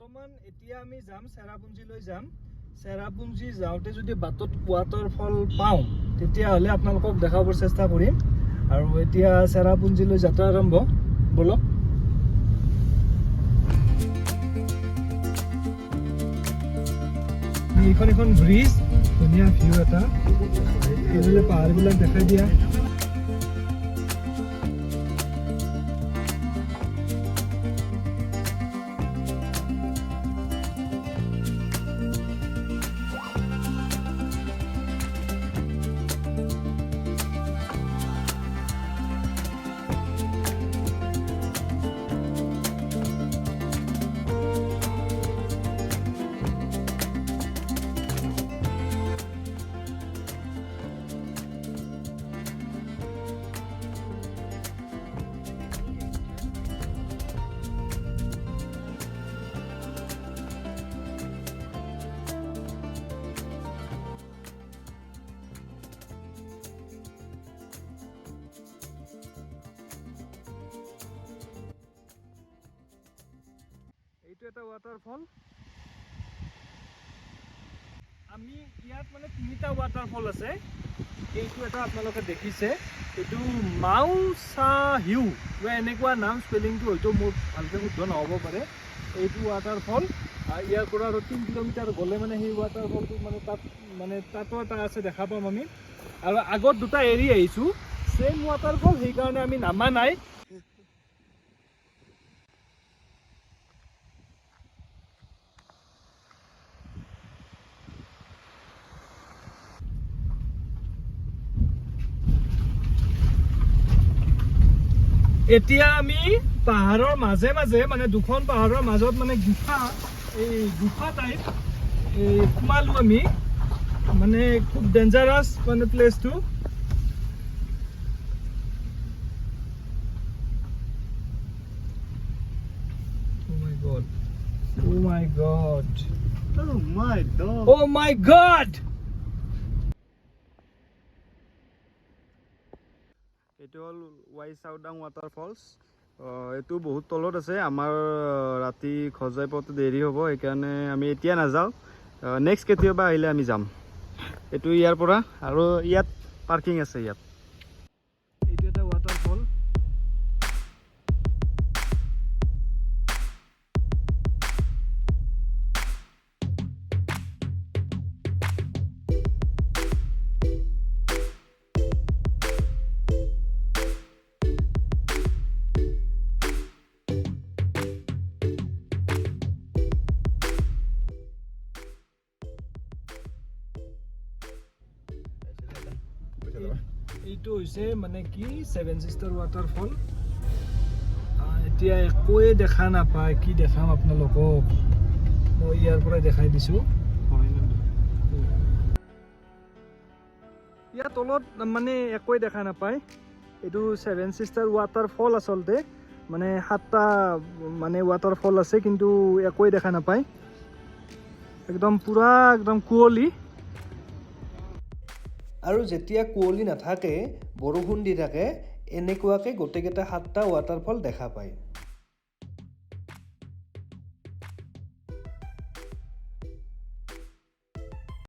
বৰ্তমান এতিয়া আমি যাম চেৰাপুঞ্জীলৈ যাম। চেৰাপুঞ্জী যাওঁতে যদি বাটত ৱাটাৰফল পাওঁ তেতিয়াহ'লে আপোনালোকক দেখাবৰ চেষ্টা কৰিম। আৰু এতিয়া চেৰাপুঞ্জীলৈ যাত্ৰা আৰম্ভ, বলক। এইখন এখন ব্ৰিজ, ধুনীয়া ভিউ এটা, এইফালে পাহাৰবিলাক দেখাই দিয়া। এইটো এটা ৱাটাৰফল। আমি ইয়াত মানে 3টা ৱাটাৰফল আছে। এইটো এটা আপোনালোকে দেখিছে, এইটো মাউচা হিউ বা এনেকুৱা নাম, স্পেলিংটো হয়তো মোৰ ভালকৈ শুদ্ধ নহ'ব পাৰে। এইটো ৱাটাৰফল ইয়াৰ পৰা আৰু 3 কিলোমিটাৰ গ'লে মানে সেই ৱাটাৰফলটো মানে তাতো এটা আছে, দেখা পাম আমি। আৰু আগত 2টা এৰি আহিছোঁ, ছেম ৱাটাৰফল, সেইকাৰণে আমি নামা নাই। এতিয়া আমি পাহাৰৰ মাজে মাজে মানে 2খন পাহাৰৰ মাজত মানে গুফা টাইপ সোমালো আমি, মানে খুব ডেঞ্জাৰাছ মানে প্লেচটো। Oh my god. এইটো হ'ল ৱাইচাউডাং ৱাটাৰফলছ। এইটো বহুত তলত আছে, আমাৰ ৰাতি খজাই পাওঁতে দেৰি হ'ব, সেইকাৰণে আমি এতিয়া নাযাওঁ, নেক্সট কেতিয়াবা আহিলে আমি যাম। এইটো ইয়াৰ পৰা, আৰু ইয়াত পাৰ্কিং আছে ইয়াত। এইটো এটা ৱাটাৰফল। এইটো হৈছে মানে কি 7 চিষ্টাৰ ৱাটাৰফল। এতিয়া একোৱে দেখা নাপায়, কি দেখাম আপোনালোকক, মই ইয়াৰ পৰাই দেখাই দিছোঁ। ইয়াৰ তলত মানে একোৱে দেখা নাপায়। এইটো 7 চিষ্টাৰ ৱাটাৰফল, আচলতে মানে 7টা মানে ৱাটাৰফল আছে, কিন্তু একোৱে দেখা নাপায়, একদম পুৰা একদম কুঁৱলী। আৰু যেতিয়া কুঁৱলী নাথাকে, বৰষুণ দি থাকে, এনেকুৱাকৈ গোটেইকেইটা 7টা ৱাটাৰফল দেখা পায়।